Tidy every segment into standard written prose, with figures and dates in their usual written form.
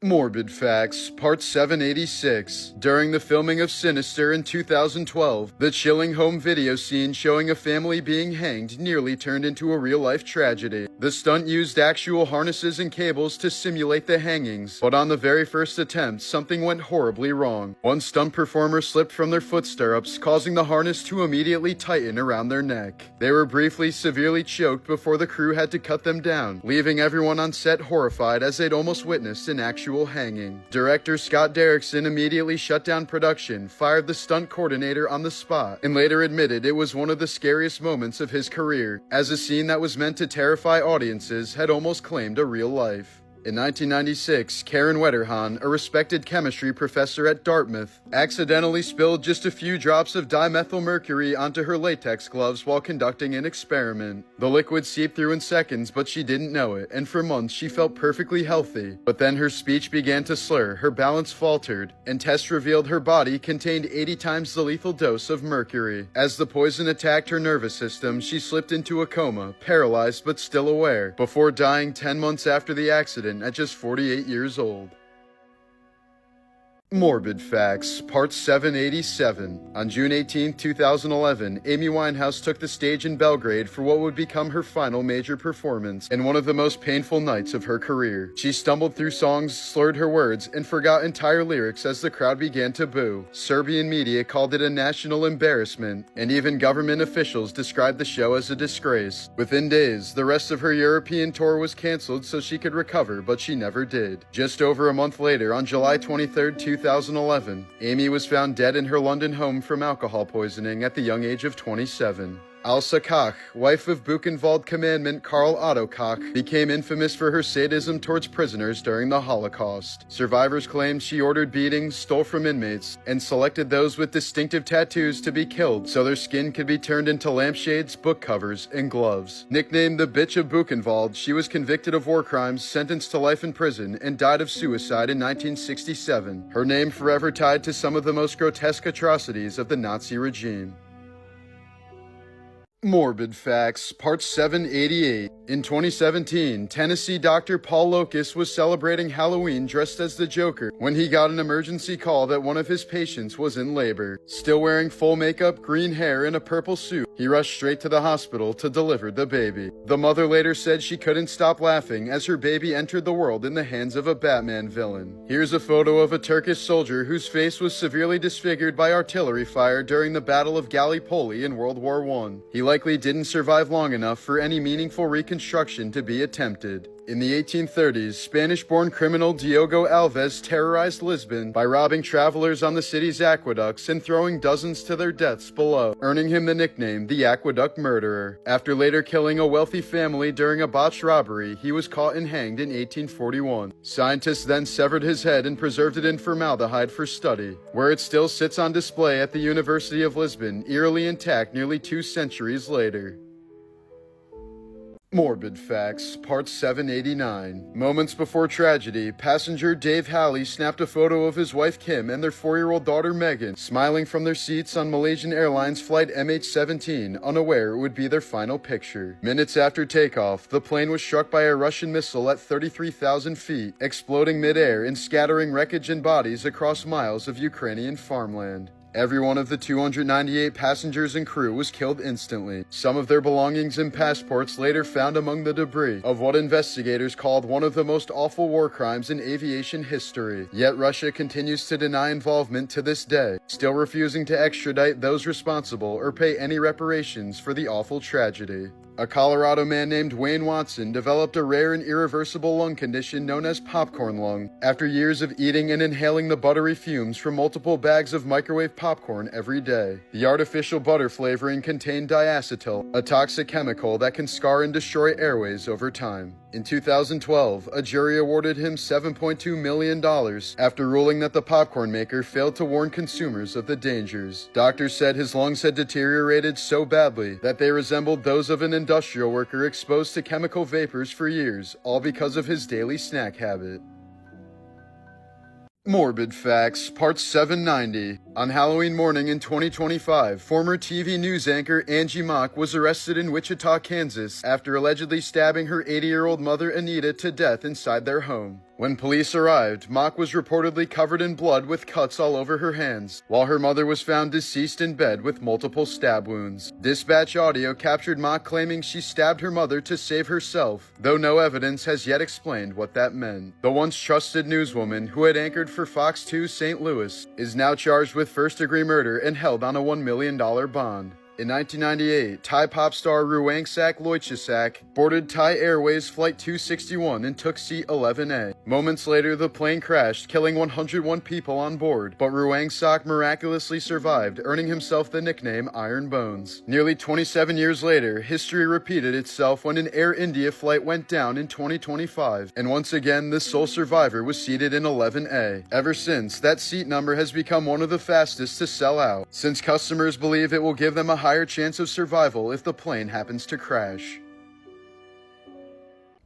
Morbid Facts, Part 786. During the filming of Sinister in 2012, the chilling home video scene showing a family being hanged nearly turned into a real-life tragedy. The stunt used actual harnesses and cables to simulate the hangings, but on the very first attempt, something went horribly wrong. One stunt performer slipped from their foot stirrups, causing the harness to immediately tighten around their neck. They were briefly severely choked before the crew had to cut them down, leaving everyone on set horrified as they'd almost witnessed an actual hanging. Director Scott Derrickson immediately shut down production, fired the stunt coordinator on the spot, and later admitted it was one of the scariest moments of his career, as a scene that was meant to terrify audiences had almost claimed a real life. In 1996, Karen Wetterhahn, a respected chemistry professor at Dartmouth, accidentally spilled just a few drops of dimethylmercury onto her latex gloves while conducting an experiment. The liquid seeped through in seconds, but she didn't know it, and for months she felt perfectly healthy. But then her speech began to slur, her balance faltered, and tests revealed her body contained 80 times the lethal dose of mercury. As the poison attacked her nervous system, she slipped into a coma, paralyzed but still aware, before dying 10 months after the accident at just 48 years old. Morbid Facts, Part 787. On June 18, 2011, Amy Winehouse took the stage in Belgrade for what would become her final major performance and one of the most painful nights of her career. She stumbled through songs, slurred her words, and forgot entire lyrics as the crowd began to boo. Serbian media called it a national embarrassment, and even government officials described the show as a disgrace. Within days, the rest of her European tour was cancelled so she could recover, but she never did. Just over a month later, on July 23, 2011, Amy was found dead in her London home from alcohol poisoning at the young age of 27. Elsa Koch, wife of Buchenwald commandant Karl Otto Koch, became infamous for her sadism towards prisoners during the Holocaust. Survivors claimed she ordered beatings, stole from inmates, and selected those with distinctive tattoos to be killed so their skin could be turned into lampshades, book covers, and gloves. Nicknamed the Bitch of Buchenwald, she was convicted of war crimes, sentenced to life in prison, and died of suicide in 1967. Her name forever tied to some of the most grotesque atrocities of the Nazi regime. Morbid Facts, Part 788. In 2017, Tennessee doctor Paul Locus was celebrating Halloween dressed as the Joker when he got an emergency call that one of his patients was in labor. Still wearing full makeup, green hair, and a purple suit, he rushed straight to the hospital to deliver the baby. The mother later said she couldn't stop laughing as her baby entered the world in the hands of a Batman villain. Here's a photo of a Turkish soldier whose face was severely disfigured by artillery fire during the Battle of Gallipoli in World War I. He likely didn't survive long enough for any meaningful reconstruction to be attempted. In the 1830s, Spanish-born criminal Diogo Alves terrorized Lisbon by robbing travelers on the city's aqueducts and throwing dozens to their deaths below, earning him the nickname the Aqueduct Murderer. After later killing a wealthy family during a botched robbery, he was caught and hanged in 1841. Scientists then severed his head and preserved it in formaldehyde for study, where it still sits on display at the University of Lisbon, eerily intact nearly 2 centuries later. Morbid Facts, Part 789. Moments before tragedy, passenger Dave Halley snapped a photo of his wife Kim and their 4-year-old daughter Megan, smiling from their seats on Malaysian Airlines flight MH17, unaware it would be their final picture. Minutes after takeoff, the plane was struck by a Russian missile at 33,000 feet, exploding mid-air and scattering wreckage and bodies across miles of Ukrainian farmland. Every one of the 298 passengers and crew was killed instantly. Some of their belongings and passports later found among the debris of what investigators called one of the most awful war crimes in aviation history. Yet Russia continues to deny involvement to this day, still refusing to extradite those responsible or pay any reparations for the awful tragedy. A Colorado man named Wayne Watson developed a rare and irreversible lung condition known as popcorn lung after years of eating and inhaling the buttery fumes from multiple bags of microwave popcorn every day. The artificial butter flavoring contained diacetyl, a toxic chemical that can scar and destroy airways over time. In 2012, a jury awarded him $7.2 million after ruling that the popcorn maker failed to warn consumers of the dangers. Doctors said his lungs had deteriorated so badly that they resembled those of an industrial worker exposed to chemical vapors for years, all because of his daily snack habit. Morbid Facts, Part 790. On Halloween morning in 2025, former TV news anchor Angie Mock was arrested in Wichita, Kansas, after allegedly stabbing her 80-year-old mother Anita to death inside their home. When police arrived, Mock was reportedly covered in blood with cuts all over her hands, while her mother was found deceased in bed with multiple stab wounds. Dispatch audio captured Mock claiming she stabbed her mother to save herself, though no evidence has yet explained what that meant. The once trusted newswoman, who had anchored for Fox 2 St. Louis, is now charged with first-degree murder and held on a $1 million bond. In 1998, Thai pop star Ruangsak Loichasak boarded Thai Airways Flight 261 and took seat 11A. Moments later, the plane crashed, killing 101 people on board, but Ruangsak miraculously survived, earning himself the nickname Iron Bones. Nearly 27 years later, history repeated itself when an Air India flight went down in 2025, and once again, the sole survivor was seated in 11A. Ever since, that seat number has become one of the fastest to sell out, since customers believe it will give them a higher chance of survival if the plane happens to crash.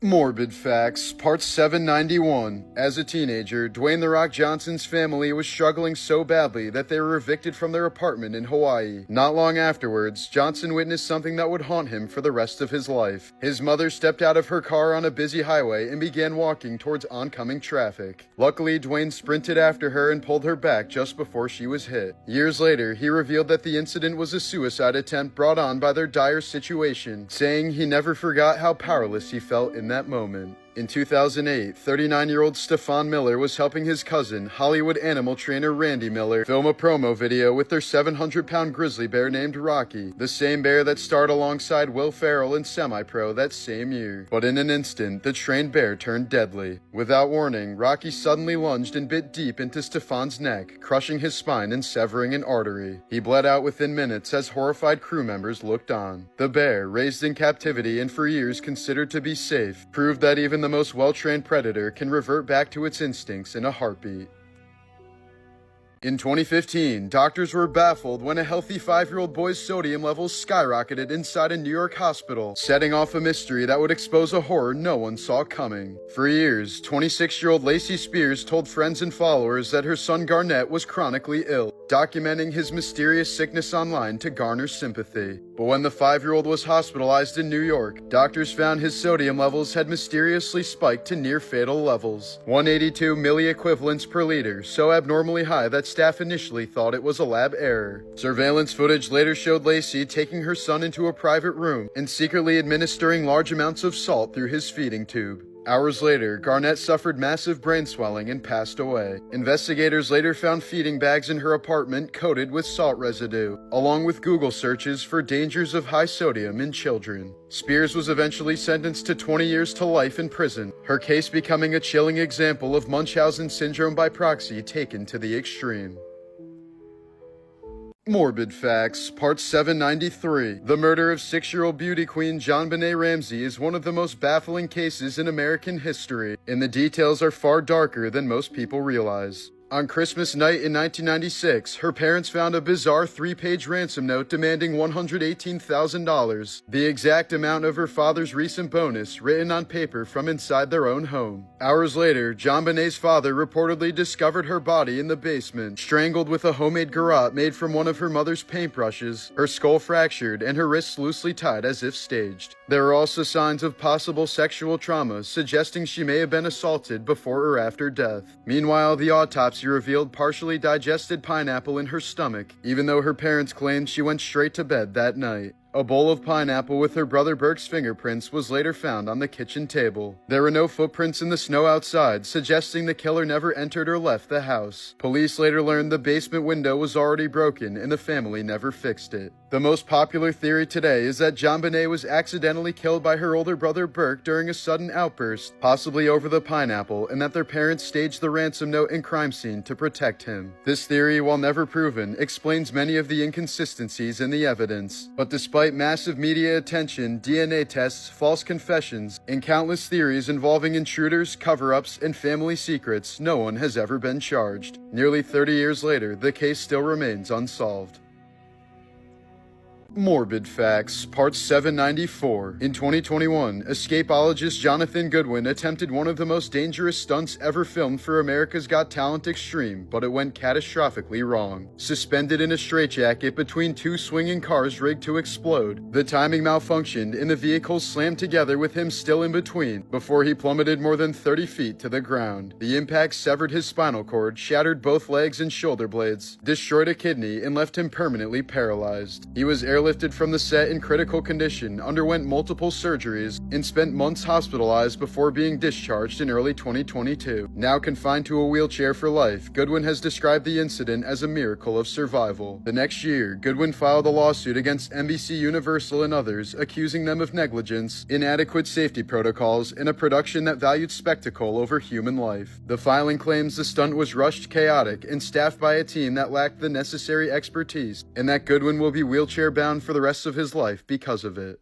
Morbid Facts, Part 791. As a teenager, Dwayne "The Rock" Johnson's family was struggling so badly that they were evicted from their apartment in Hawaii. Not long afterwards, Johnson witnessed something that would haunt him for the rest of his life. His mother stepped out of her car on a busy highway and began walking towards oncoming traffic. Luckily, Dwayne sprinted after her and pulled her back just before she was hit. Years later, he revealed that the incident was a suicide attempt brought on by their dire situation, saying he never forgot how powerless he felt in that moment. In 2008, 39-year-old Stefan Miller was helping his cousin, Hollywood animal trainer Randy Miller, film a promo video with their 700-pound grizzly bear named Rocky, the same bear that starred alongside Will Ferrell in Semi-Pro that same year. But in an instant, the trained bear turned deadly. Without warning, Rocky suddenly lunged and bit deep into Stefan's neck, crushing his spine and severing an artery. He bled out within minutes as horrified crew members looked on. The bear, raised in captivity and for years considered to be safe, proved that even the most well-trained predator can revert back to its instincts in a heartbeat. In 2015, doctors were baffled when a healthy 5-year-old boy's sodium levels skyrocketed inside a New York hospital, setting off a mystery that would expose a horror no one saw coming. For years, 26-year-old Lacey Spears told friends and followers that her son Garnett was chronically ill, documenting his mysterious sickness online to garner sympathy. But when the 5-year-old was hospitalized in New York, doctors found his sodium levels had mysteriously spiked to near-fatal levels, 182 milliequivalents per liter, so abnormally high that staff initially thought it was a lab error. Surveillance footage later showed Lacey taking her son into a private room and secretly administering large amounts of salt through his feeding tube. Hours later, Garnett suffered massive brain swelling and passed away. Investigators later found feeding bags in her apartment coated with salt residue, along with Google searches for dangers of high sodium in children. Spears was eventually sentenced to 20 years to life in prison, her case becoming a chilling example of Munchausen syndrome by proxy taken to the extreme. Morbid Facts, Part 793. The murder of 6-year-old beauty queen JonBenet Ramsey is one of the most baffling cases in American history, and the details are far darker than most people realize. On Christmas night in 1996, her parents found a bizarre 3-page ransom note demanding $118,000, the exact amount of her father's recent bonus, written on paper from inside their own home. Hours later, JonBenet's father reportedly discovered her body in the basement, strangled with a homemade garrote made from one of her mother's paintbrushes, her skull fractured, and her wrists loosely tied as if staged. There are also signs of possible sexual trauma, suggesting she may have been assaulted before or after death. Meanwhile, the autopsy revealed partially digested pineapple in her stomach, even though her parents claimed she went straight to bed that night. A bowl of pineapple with her brother Burke's fingerprints was later found on the kitchen table. There were no footprints in the snow outside, suggesting the killer never entered or left the house. Police later learned the basement window was already broken and the family never fixed it. The most popular theory today is that JonBenet was accidentally killed by her older brother Burke during a sudden outburst, possibly over the pineapple, and that their parents staged the ransom note and crime scene to protect him. This theory, while never proven, explains many of the inconsistencies in the evidence. But despite massive media attention, DNA tests, false confessions, and countless theories involving intruders, cover-ups, and family secrets, no one has ever been charged. Nearly 30 years later, the case still remains unsolved. Morbid Facts, Part 794. In 2021, escapologist Jonathan Goodwin attempted one of the most dangerous stunts ever filmed for America's Got Talent Extreme, but it went catastrophically wrong. Suspended in a straitjacket between two swinging cars rigged to explode, the timing malfunctioned and the vehicles slammed together with him still in between, before he plummeted more than 30 feet to the ground. The impact severed his spinal cord, shattered both legs and shoulder blades, destroyed a kidney, and left him permanently paralyzed. He was airlifted from the set in critical condition, underwent multiple surgeries, and spent months hospitalized before being discharged in early 2022. Now confined to a wheelchair for life, Goodwin has described the incident as a miracle of survival. The next year, Goodwin filed a lawsuit against NBC Universal and others, accusing them of negligence, inadequate safety protocols, and a production that valued spectacle over human life. The filing claims the stunt was rushed, chaotic, and staffed by a team that lacked the necessary expertise, and that Goodwin will be wheelchair-bound for the rest of his life because of it.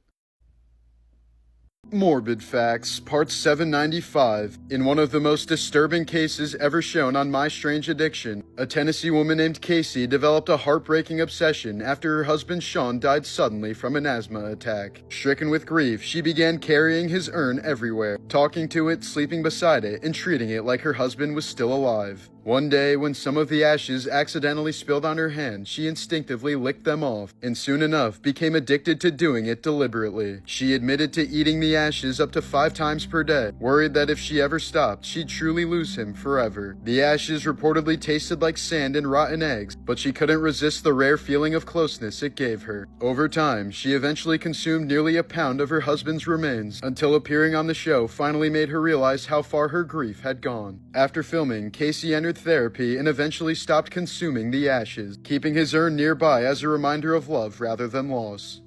Morbid Facts, Part 795. In one of the most disturbing cases ever shown on My Strange Addiction, a Tennessee woman named Casey developed a heartbreaking obsession after her husband Sean died suddenly from an asthma attack. Stricken with grief, she began carrying his urn everywhere, talking to it, sleeping beside it, and treating it like her husband was still alive. One day, when some of the ashes accidentally spilled on her hand, she instinctively licked them off, and soon enough became addicted to doing it deliberately. She admitted to eating the ashes up to 5 times per day, worried that if she ever stopped, she'd truly lose him forever. The ashes reportedly tasted like sand and rotten eggs, but she couldn't resist the rare feeling of closeness it gave her. Over time, she eventually consumed nearly a pound of her husband's remains, until appearing on the show finally made her realize how far her grief had gone. After filming, Casey entered therapy and eventually stopped consuming the ashes, keeping his urn nearby as a reminder of love rather than loss.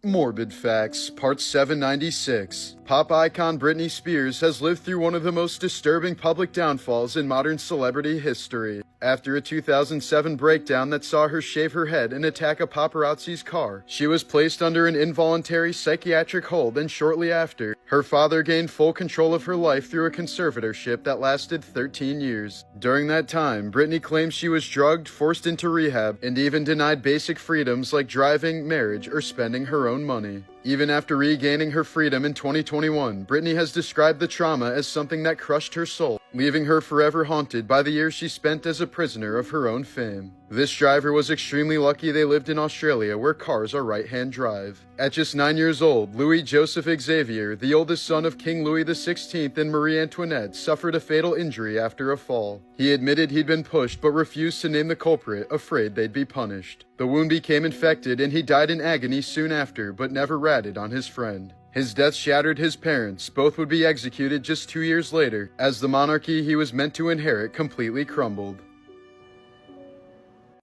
Morbid Facts, Part 796. Pop icon Britney Spears has lived through one of the most disturbing public downfalls in modern celebrity history. After a 2007 breakdown that saw her shave her head and attack a paparazzi's car, she was placed under an involuntary psychiatric hold, and shortly after, her father gained full control of her life through a conservatorship that lasted 13 years. During that time, Britney claims she was drugged, forced into rehab, and even denied basic freedoms like driving, marriage, or spending her own money. Even after regaining her freedom in 2021, Britney has described the trauma as something that crushed her soul, leaving her forever haunted by the years she spent as a prisoner of her own fame. This driver was extremely lucky they lived in Australia, where cars are right-hand drive. At just 9 years old, Louis Joseph Xavier, the oldest son of King Louis XVI and Marie Antoinette, suffered a fatal injury after a fall. He admitted he'd been pushed but refused to name the culprit, afraid they'd be punished. The wound became infected and he died in agony soon after, but never ratted on his friend. His death shattered his parents. Both would be executed just 2 years later, as the monarchy he was meant to inherit completely crumbled.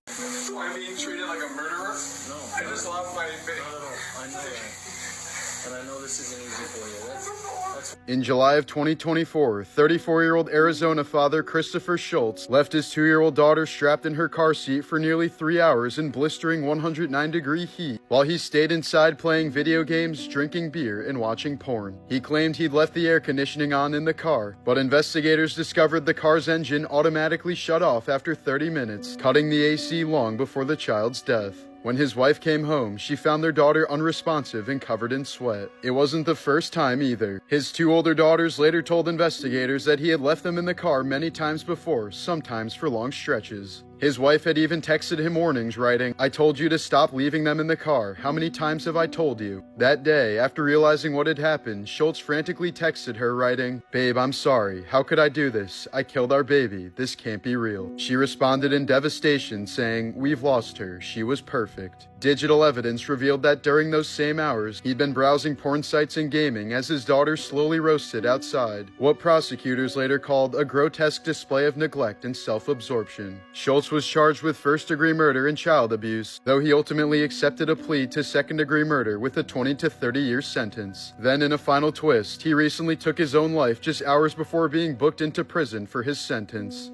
I'm being treated like a murderer? No. I just lost my face. Not at all. I know that. And I know this isn't easy for you. That's... In July of 2024, 34-year-old Arizona father Christopher Schultz left his 2-year-old daughter strapped in her car seat for nearly 3 hours in blistering 109-degree heat, while he stayed inside playing video games, drinking beer, and watching porn. He claimed he'd left the air conditioning on in the car, but investigators discovered the car's engine automatically shut off after 30 minutes, cutting the AC long before the child's death. When his wife came home, she found their daughter unresponsive and covered in sweat. It wasn't the first time either. His 2 older daughters later told investigators that he had left them in the car many times before, sometimes for long stretches. His wife had even texted him warnings, writing, "I told you to stop leaving them in the car. How many times have I told you?" That day, after realizing what had happened, Schultz frantically texted her, writing, "Babe, I'm sorry. How could I do this? I killed our baby. This can't be real." She responded in devastation, saying, "We've lost her. She was perfect." Digital evidence revealed that during those same hours, he'd been browsing porn sites and gaming as his daughter slowly roasted outside, what prosecutors later called a grotesque display of neglect and self-absorption. Schultz was charged with first-degree murder and child abuse, though he ultimately accepted a plea to second-degree murder with a 20 to 30-year sentence. Then, in a final twist, he recently took his own life just hours before being booked into prison for his sentence.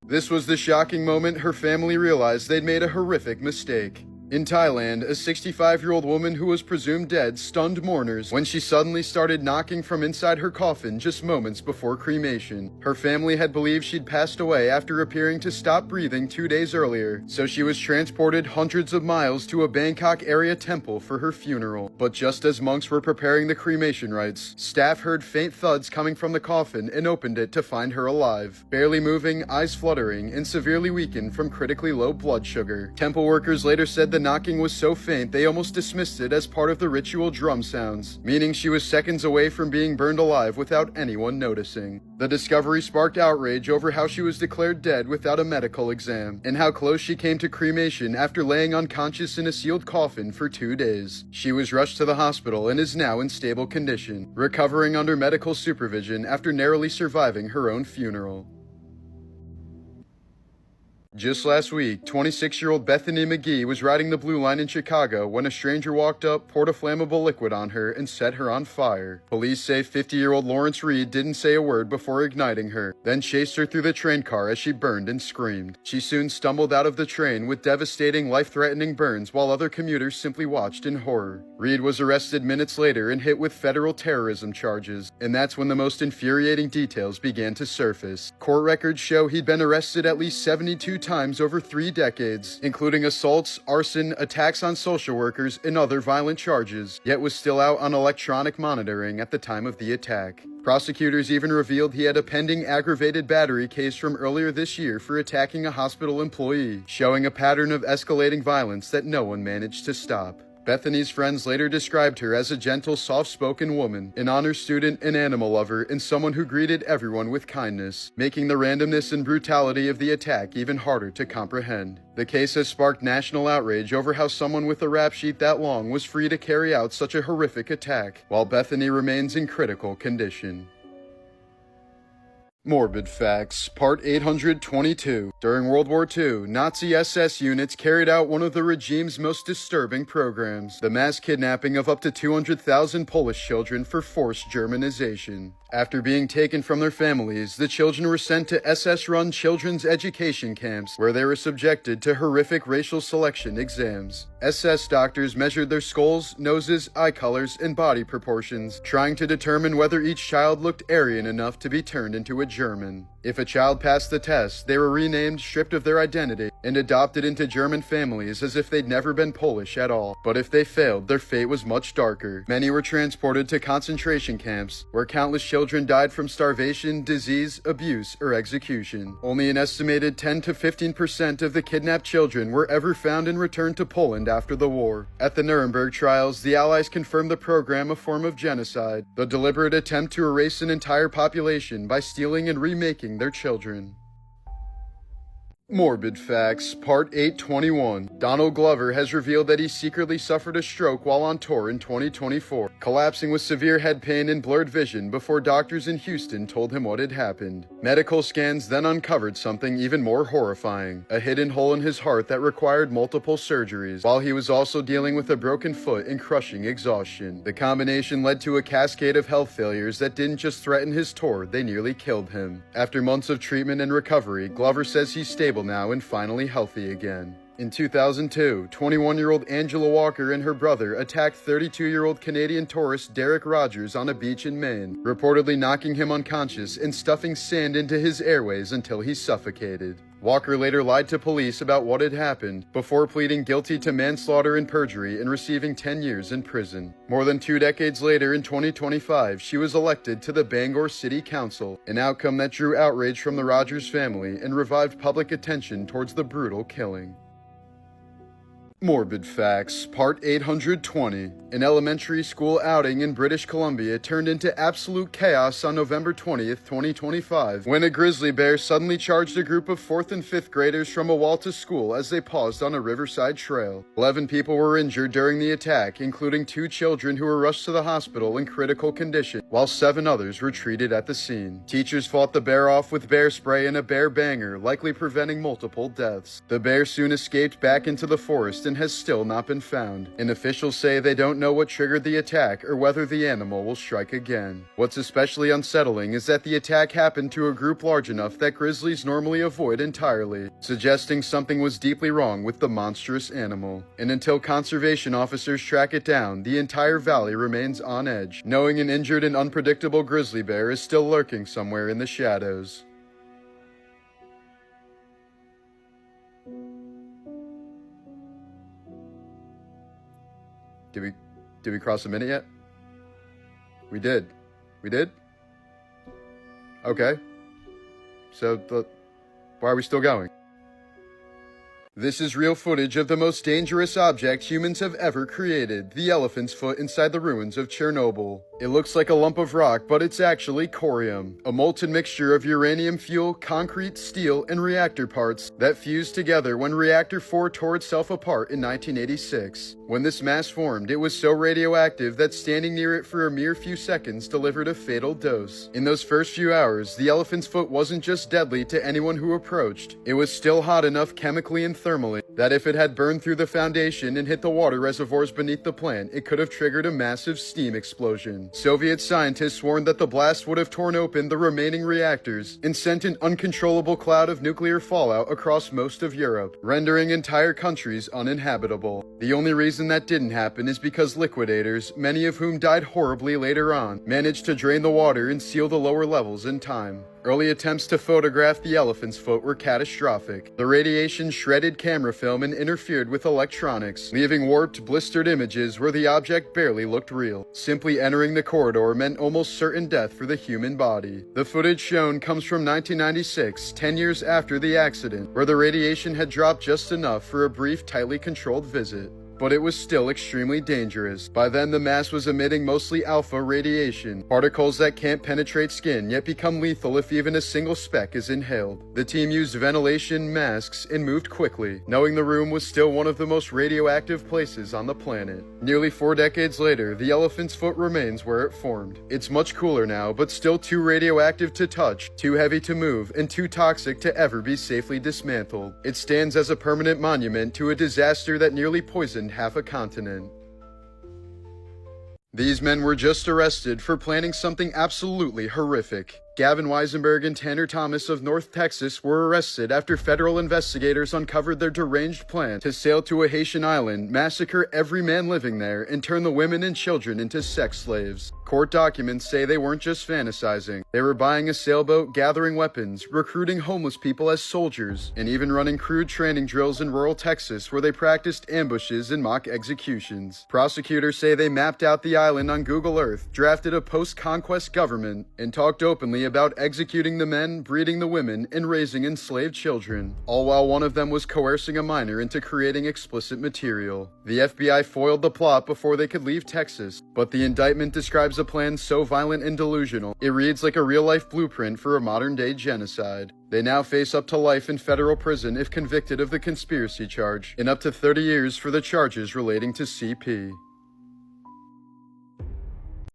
This was the shocking moment her family realized they'd made a horrific mistake. In Thailand, a 65-year-old woman who was presumed dead stunned mourners when she suddenly started knocking from inside her coffin just moments before cremation. Her family had believed she'd passed away after appearing to stop breathing 2 days earlier, so she was transported hundreds of miles to a Bangkok area temple for her funeral. But just as monks were preparing the cremation rites, staff heard faint thuds coming from the coffin and opened it to find her alive, barely moving, eyes fluttering, and severely weakened from critically low blood sugar. Temple workers later said the knocking was so faint they almost dismissed it as part of the ritual drum sounds, meaning she was seconds away from being burned alive without anyone noticing. The discovery sparked outrage over how she was declared dead without a medical exam, and how close she came to cremation after laying unconscious in a sealed coffin for 2 days. She was rushed to the hospital and is now in stable condition, recovering under medical supervision after narrowly surviving her own funeral. Just last week, 26-year-old Bethany McGee was riding the Blue Line in Chicago when a stranger walked up, poured a flammable liquid on her, and set her on fire. Police say 50-year-old Lawrence Reed didn't say a word before igniting her, then chased her through the train car as she burned and screamed. She soon stumbled out of the train with devastating, life-threatening burns while other commuters simply watched in horror. Reed was arrested minutes later and hit with federal terrorism charges, and that's when the most infuriating details began to surface. Court records show he'd been arrested at least 72 times over 3 decades, including assaults, arson, attacks on social workers, and other violent charges, yet was still out on electronic monitoring at the time of the attack. Prosecutors even revealed he had a pending aggravated battery case from earlier this year for attacking a hospital employee, showing a pattern of escalating violence that no one managed to stop. Bethany's friends later described her as a gentle, soft-spoken woman, an honor student, an animal lover, and someone who greeted everyone with kindness, making the randomness and brutality of the attack even harder to comprehend. The case has sparked national outrage over how someone with a rap sheet that long was free to carry out such a horrific attack, while Bethany remains in critical condition. Morbid Facts, Part 822. During World War II, Nazi SS units carried out one of the regime's most disturbing programs, the mass kidnapping of up to 200,000 Polish children for forced Germanization. After being taken from their families, the children were sent to SS-run children's education camps, where they were subjected to horrific racial selection exams. SS doctors measured their skulls, noses, eye colors, and body proportions, trying to determine whether each child looked Aryan enough to be turned into a German. If a child passed the test, they were renamed, stripped of their identity, and adopted into German families as if they'd never been Polish at all. But if they failed, their fate was much darker. Many were transported to concentration camps, where countless children died from starvation, disease, abuse, or execution. Only an estimated 10 to 15% of the kidnapped children were ever found and returned to Poland after the war. At the Nuremberg trials, the Allies confirmed the program a form of genocide, the deliberate attempt to erase an entire population by stealing and remaking their children. Morbid Facts, Part 821. Donald Glover has revealed that he secretly suffered a stroke while on tour in 2024, collapsing with severe head pain and blurred vision before doctors in Houston told him what had happened. Medical scans then uncovered something even more horrifying, a hidden hole in his heart that required multiple surgeries, while he was also dealing with a broken foot and crushing exhaustion. The combination led to a cascade of health failures that didn't just threaten his tour, they nearly killed him. After months of treatment and recovery, Glover says he's stable now and finally healthy again. In 2002, 21-year-old Angela Walker and her brother attacked 32-year-old Canadian tourist Derek Rogers on a beach in Maine, reportedly knocking him unconscious and stuffing sand into his airways until he suffocated. Walker later lied to police about what had happened, before pleading guilty to manslaughter and perjury and receiving 10 years in prison. More than 2 decades later, in 2025, she was elected to the Bangor City Council, an outcome that drew outrage from the Rogers family and revived public attention towards the brutal killing. Morbid Facts, Part 820. An elementary school outing in British Columbia turned into absolute chaos on November 20th, 2025, when a grizzly bear suddenly charged a group of 4th and 5th graders from a wall to school as they paused on a riverside trail. 11 people were injured during the attack, including 2 children who were rushed to the hospital in critical condition, while 7 others were treated at the scene. Teachers fought the bear off with bear spray and a bear banger, likely preventing multiple deaths. The bear soon escaped back into the forest and has still not been found, and officials say they don't don't know what triggered the attack or whether the animal will strike again. What's especially unsettling is that the attack happened to a group large enough that grizzlies normally avoid entirely, suggesting something was deeply wrong with the monstrous animal. And until conservation officers track it down, the entire valley remains on edge, knowing an injured and unpredictable grizzly bear is still lurking somewhere in the shadows. Did we cross a minute yet? We did. We did? Okay. So, why are we still going? This is real footage of the most dangerous object humans have ever created, the elephant's foot inside the ruins of Chernobyl. It looks like a lump of rock, but it's actually corium, a molten mixture of uranium fuel, concrete, steel, and reactor parts that fused together when Reactor 4 tore itself apart in 1986. When this mass formed, it was so radioactive that standing near it for a mere few seconds delivered a fatal dose. In those first few hours, the elephant's foot wasn't just deadly to anyone who approached, it was still hot enough chemically and thermally that if it had burned through the foundation and hit the water reservoirs beneath the plant, it could have triggered a massive steam explosion. Soviet scientists warned that the blast would have torn open the remaining reactors and sent an uncontrollable cloud of nuclear fallout across most of Europe, rendering entire countries uninhabitable. The only reason that didn't happen is because liquidators, many of whom died horribly later on, managed to drain the water and seal the lower levels in time. Early attempts to photograph the elephant's foot were catastrophic. The radiation shredded camera film and interfered with electronics, leaving warped, blistered images where the object barely looked real. Simply entering the corridor meant almost certain death for the human body. The footage shown comes from 1996, 10 years after the accident, where the radiation had dropped just enough for a brief, tightly controlled visit. But it was still extremely dangerous. By then, the mass was emitting mostly alpha radiation, particles that can't penetrate skin yet become lethal if even a single speck is inhaled. The team used ventilation, masks, and moved quickly, knowing the room was still one of the most radioactive places on the planet. Nearly 4 decades later, the elephant's foot remains where it formed. It's much cooler now, but still too radioactive to touch, too heavy to move, and too toxic to ever be safely dismantled. It stands as a permanent monument to a disaster that nearly poisoned half a continent. These men were just arrested for planning something absolutely horrific. Gavin Weisenberg and Tanner Thomas of North Texas were arrested after federal investigators uncovered their deranged plan to sail to a Haitian island, massacre every man living there, and turn the women and children into sex slaves. Court documents say they weren't just fantasizing. They were buying a sailboat, gathering weapons, recruiting homeless people as soldiers, and even running crude training drills in rural Texas where they practiced ambushes and mock executions. Prosecutors say they mapped out the island on Google Earth, drafted a post-conquest government, and talked openly about executing the men, breeding the women, and raising enslaved children, all while one of them was coercing a minor into creating explicit material. The FBI foiled the plot before they could leave Texas, but the indictment describes a plan so violent and delusional, it reads like a real-life blueprint for a modern-day genocide. They now face up to life in federal prison if convicted of the conspiracy charge, and up to 30 years for the charges relating to CP.